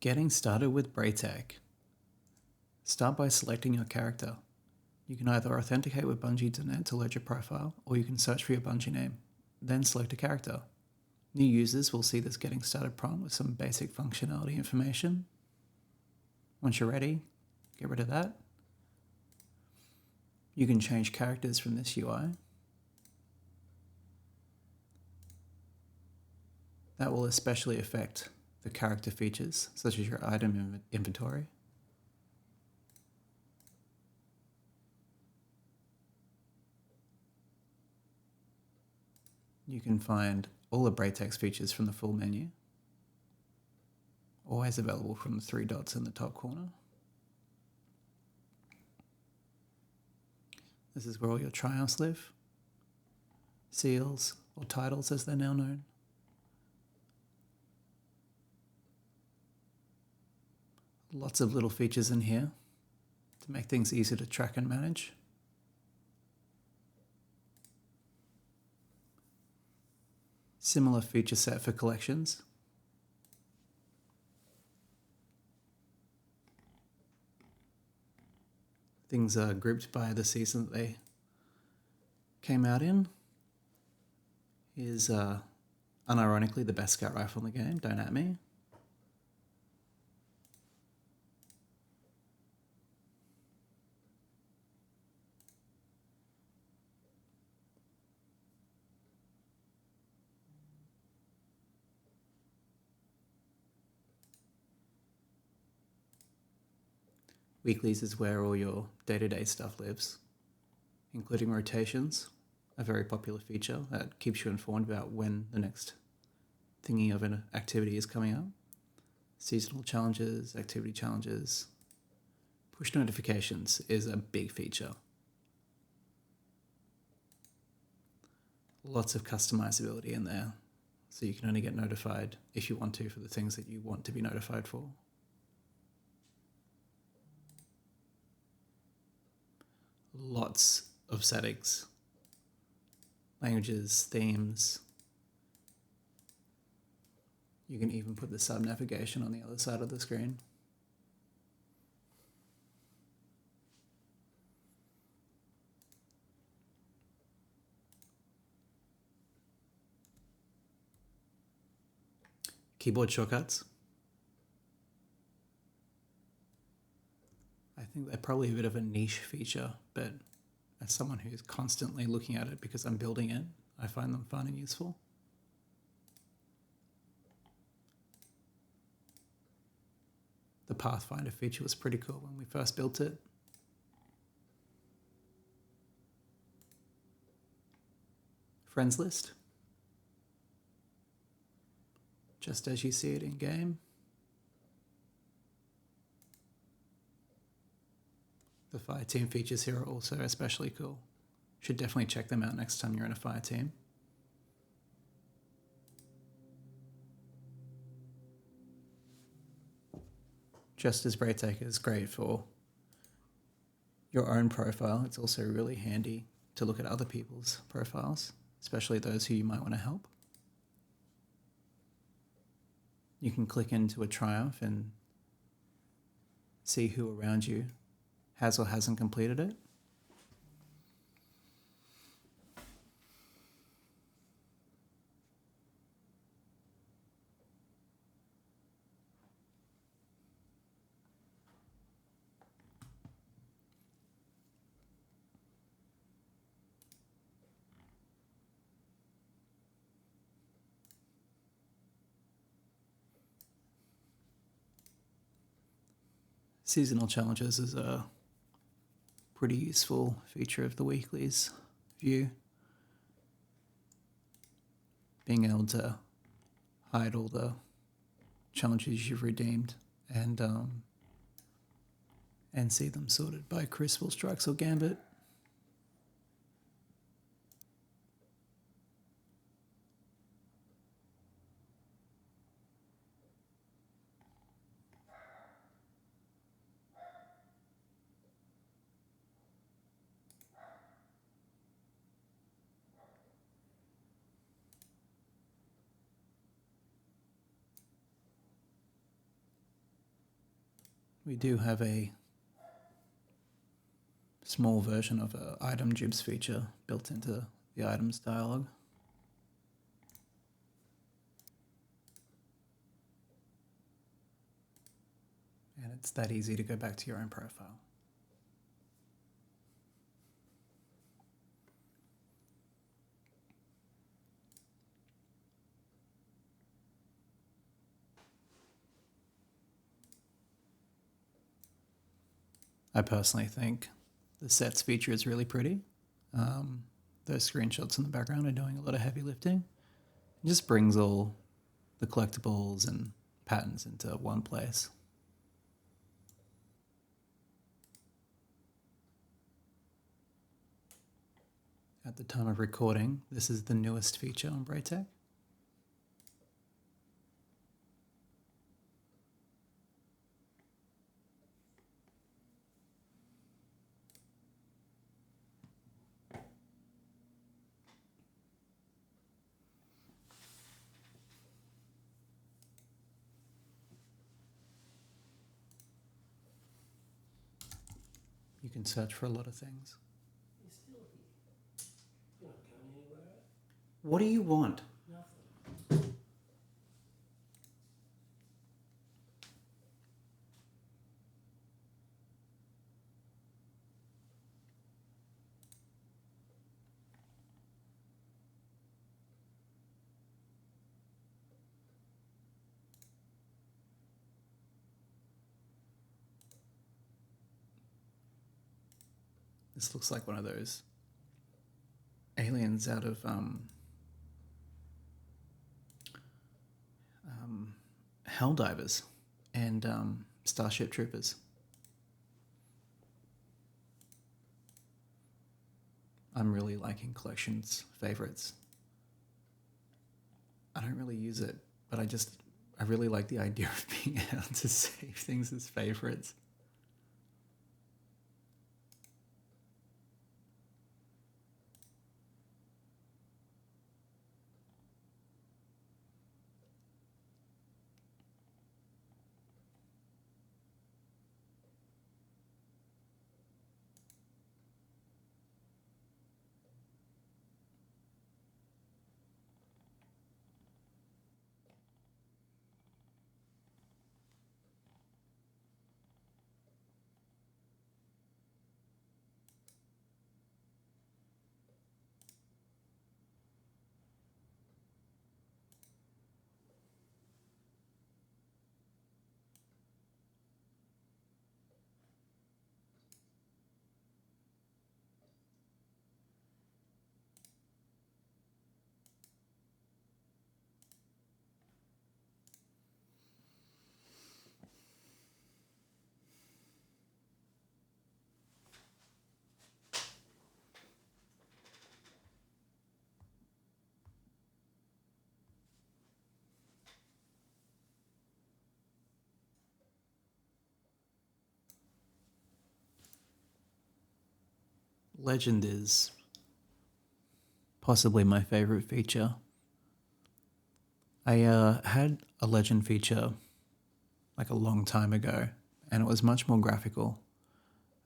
Getting started with Braytech. Start by selecting your character. You can either authenticate with Bungie.net to load your profile, or you can search for your Bungie name, then select a character. New users will see this getting started prompt with some basic functionality information. Once you're ready, get rid of that. You can change characters from this UI. That will especially affect the character features, such as your item inventory. You can find all the Braytech features from the full menu, always available from the 3 dots in the top corner. This is where all your triumphs live, seals, or titles as they're now known. Lots of little features in here to make things easy to track and manage. Similar feature set for collections. Things are grouped by the season that they came out in. Is unironically the best scout rifle in the game, don't at me. Weeklies is where all your day-to-day stuff lives, including rotations, a very popular feature that keeps you informed about when the next thingy of an activity is coming up. Seasonal challenges, activity challenges. Push notifications is a big feature. Lots of customizability in there, so you can only get notified if you want to for the things that you want to be notified for. Lots of settings, languages, themes. You can even put the sub navigation on the other side of the screen. Keyboard shortcuts. I think they're probably a bit of a niche feature, but as someone who's constantly looking at it because I'm building it, I find them fun and useful. The Pathfinder feature was pretty cool when we first built it. Friends list. Just as you see it in game. The fire team features here are also especially cool. Should definitely check them out next time you're in a fire team. Just as Braytech is great for your own profile, it's also really handy to look at other people's profiles, especially those who you might want to help. You can click into a triumph and see who around you has or hasn't completed it. Seasonal challenges is a pretty useful feature of the weeklies view. Being able to hide all the challenges you've redeemed and see them sorted by Crucible Strikes or Gambit. we do have a small version of an item gibs feature built into the items dialog. And it's that easy to go back to your own profile. I personally think the sets feature is really pretty. Those screenshots in the background are doing a lot of heavy lifting. It just brings all the collectibles and patterns into one place. At the time of recording, this is the newest feature on Braytech. You can search for a lot of things. You're still here. You're not going anywhere. What do you want? Nothing. This looks like one of those aliens out of Helldivers and Starship Troopers. I'm really liking collections favorites. I don't really use it, but I really like the idea of being able to save things as favorites. Legend is possibly my favorite feature. I had a legend feature like a long time ago, and it was much more graphical.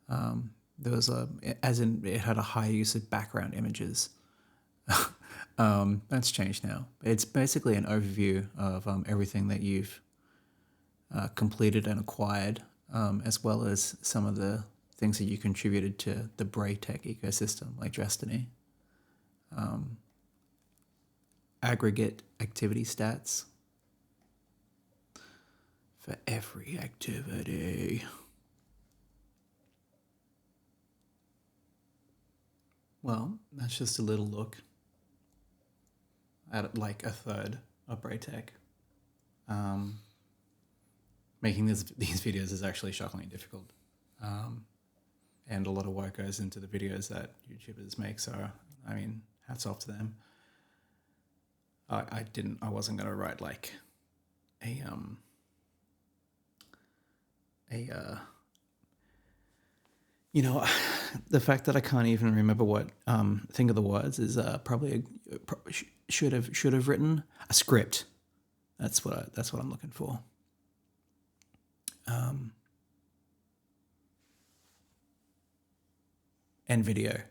There was it had a high use of background images. That's changed now. It's basically an overview of everything that you've completed and acquired, as well as some of the things that you contributed to the Braytech ecosystem, like Destiny. Aggregate activity stats for every activity. Well, that's just a little look at like a third of Braytech. Making these videos is actually shockingly difficult. And a lot of work goes into the videos that YouTubers make, so I mean, hats off to them. I wasn't gonna write like you know, the fact that I can't even remember what think of the words is probably should have written a script. That's what I'm looking for. and video.